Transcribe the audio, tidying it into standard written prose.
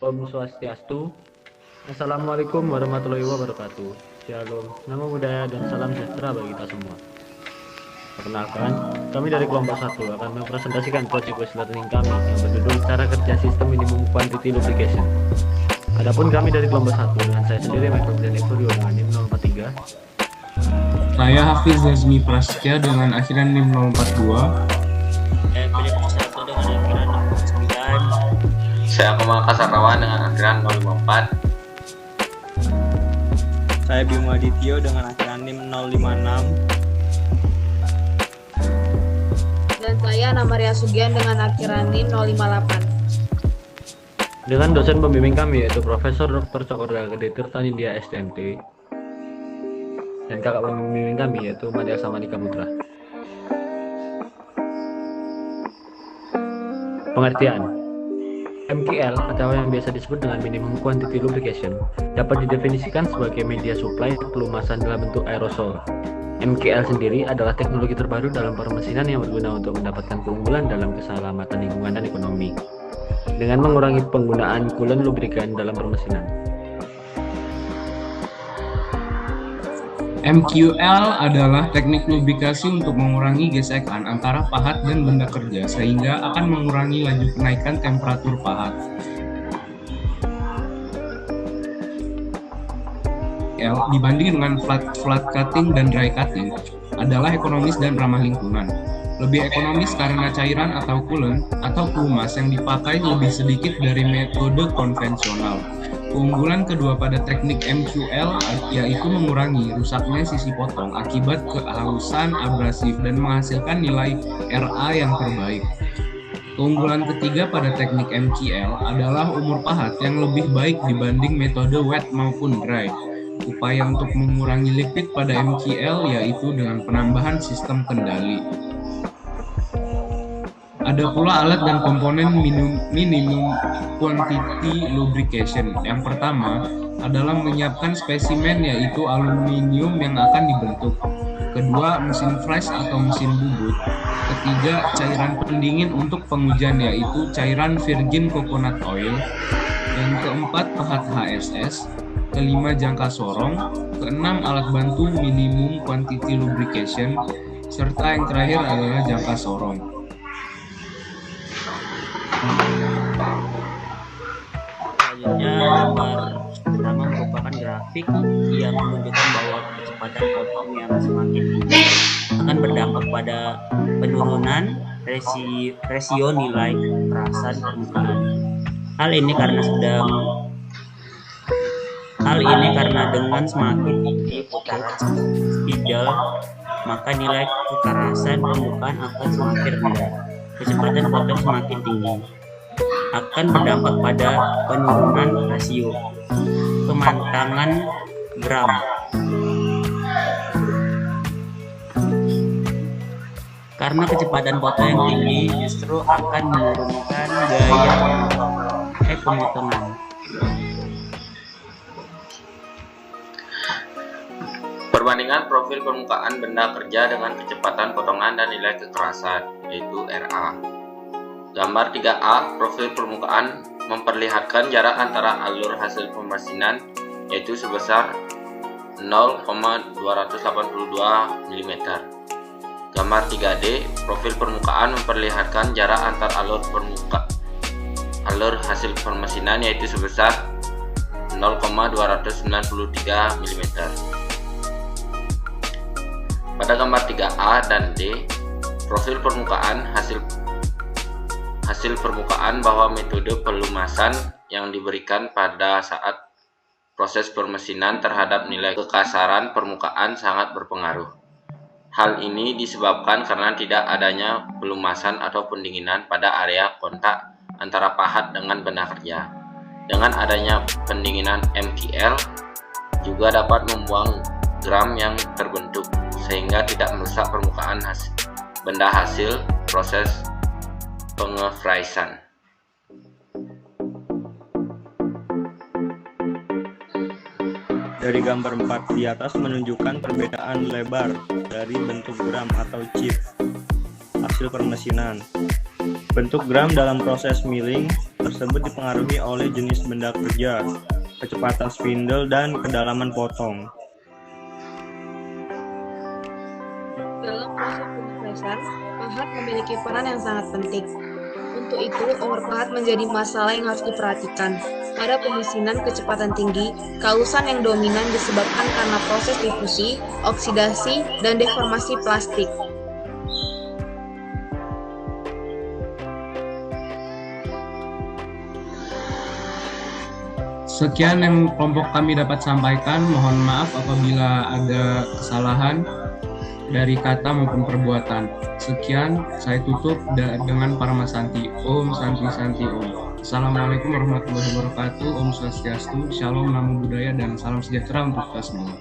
Om Swastiastu. Assalamualaikum warahmatullahi wabarakatuh. Shalom, namo buddhaya dan salam sejahtera bagi kita semua. Perkenalkan, kami dari kelompok 1 akan mempresentasikan project based learning kami yang berjudul cara kerja sistem minimum quantity lubrication. Adapun kami dari kelompok 1 dengan saya sendiri Michael Zanefurio dengan NIM 043. Saya Hafiz Yazmi Prasetya dengan akhiran NIM 042. Saya Philip Satu dengan akhiran 049. Saya Kemal Kasarawan dengan akhiran 054. Saya Bima Adityo dengan akhiran NIM 056. Dan saya Namaria Sugian dengan akhiran NIM 058. Dengan dosen pembimbing kami yaitu Profesor Dr. Cokorda Gede Tirtanindya STMT dan kakak pembimbing kami yaitu Madia Samanika Putra. Pengertian MQL atau yang biasa disebut dengan minimum quantity lubrication dapat didefinisikan sebagai media supply pelumasan dalam bentuk aerosol. MQL sendiri adalah teknologi terbaru dalam permesinan yang berguna untuk mendapatkan keunggulan dalam keselamatan lingkungan dan ekonomi dengan mengurangi penggunaan coolant lubrikan dalam permesinan. MQL adalah teknik lubrikasi untuk mengurangi gesekan antara pahat dan benda kerja sehingga akan mengurangi laju kenaikan temperatur pahat. Dibanding dengan flat cutting dan dry cutting adalah ekonomis dan ramah lingkungan. Lebih ekonomis karena cairan atau coolant atau pelumas yang dipakai lebih sedikit dari metode konvensional. Keunggulan kedua pada teknik MQL yaitu mengurangi rusaknya sisi potong akibat kehausan abrasif dan menghasilkan nilai RA yang terbaik. Keunggulan ketiga pada teknik MQL adalah umur pahat yang lebih baik dibanding metode wet maupun dry. Upaya untuk mengurangi lipid pada MQL yaitu dengan penambahan sistem kendali. Ada pula alat dan komponen minimum quantity lubrication. Yang pertama adalah menyiapkan spesimen yaitu aluminium yang akan dibentuk. Kedua, mesin flash atau mesin bubut. Ketiga, cairan pendingin untuk pengujian yaitu cairan virgin coconut oil. Yang keempat, pahat HSS. Kelima, jangka sorong. Keenam, alat bantu minimum quantity lubrication. Serta yang terakhir adalah jangka sorong. Selanjutnya gambar pertama merupakan grafik yang menunjukkan bahwa kecepatan potong yang semakin tinggi akan berdampak pada penurunan rasio nilai kekerasan permukaan. Hal ini karena dengan semakin tinggi putaran spidol, maka nilai kekerasan permukaan akan semakin rendah. Kecepatan potong semakin tinggi akan berdampak pada penurunan rasio kemantangan gram. Karena kecepatan potong yang tinggi justru akan menurunkan gaya pemotongan. Perbandingan profil permukaan benda kerja dengan kecepatan potongan dan nilai kekerasan, yaitu RA. Gambar 3A, profil permukaan memperlihatkan jarak antara alur hasil pemesinan, yaitu sebesar 0,282 mm. Gambar 3D, profil permukaan memperlihatkan jarak antar alur hasil pemesinan, yaitu sebesar 0,293 mm. Pada gambar 3A dan D, profil permukaan hasil permukaan bahwa metode pelumasan yang diberikan pada saat proses permesinan terhadap nilai kekasaran permukaan sangat berpengaruh. Hal ini disebabkan karena tidak adanya pelumasan atau pendinginan pada area kontak antara pahat dengan benda kerja. Dengan adanya pendinginan MQL juga dapat membuang gram yang terbentuk sehingga tidak merusak permukaan benda hasil proses pengefraisan. Dari gambar 4 di atas menunjukkan perbedaan lebar dari bentuk gram atau chip hasil permesinan. Bentuk gram dalam proses milling tersebut dipengaruhi oleh jenis benda kerja, kecepatan spindle, dan kedalaman potong. Dalam proses penyelesaian, pahat memiliki peran yang sangat penting. Untuk itu, overpahat menjadi masalah yang harus diperhatikan. Pada pemesinan kecepatan tinggi, kausan yang dominan disebabkan karena proses difusi, oksidasi, dan deformasi plastik. Sekian yang kelompok kami dapat sampaikan. Mohon maaf apabila ada kesalahan dari kata maupun perbuatan. Sekian, saya tutup dengan Paramasanti. Om Santi Santi Om. Assalamualaikum warahmatullahi wabarakatuh. Om Swastiastu, Shalom, Namo Buddhaya, dan salam sejahtera untuk kita semua.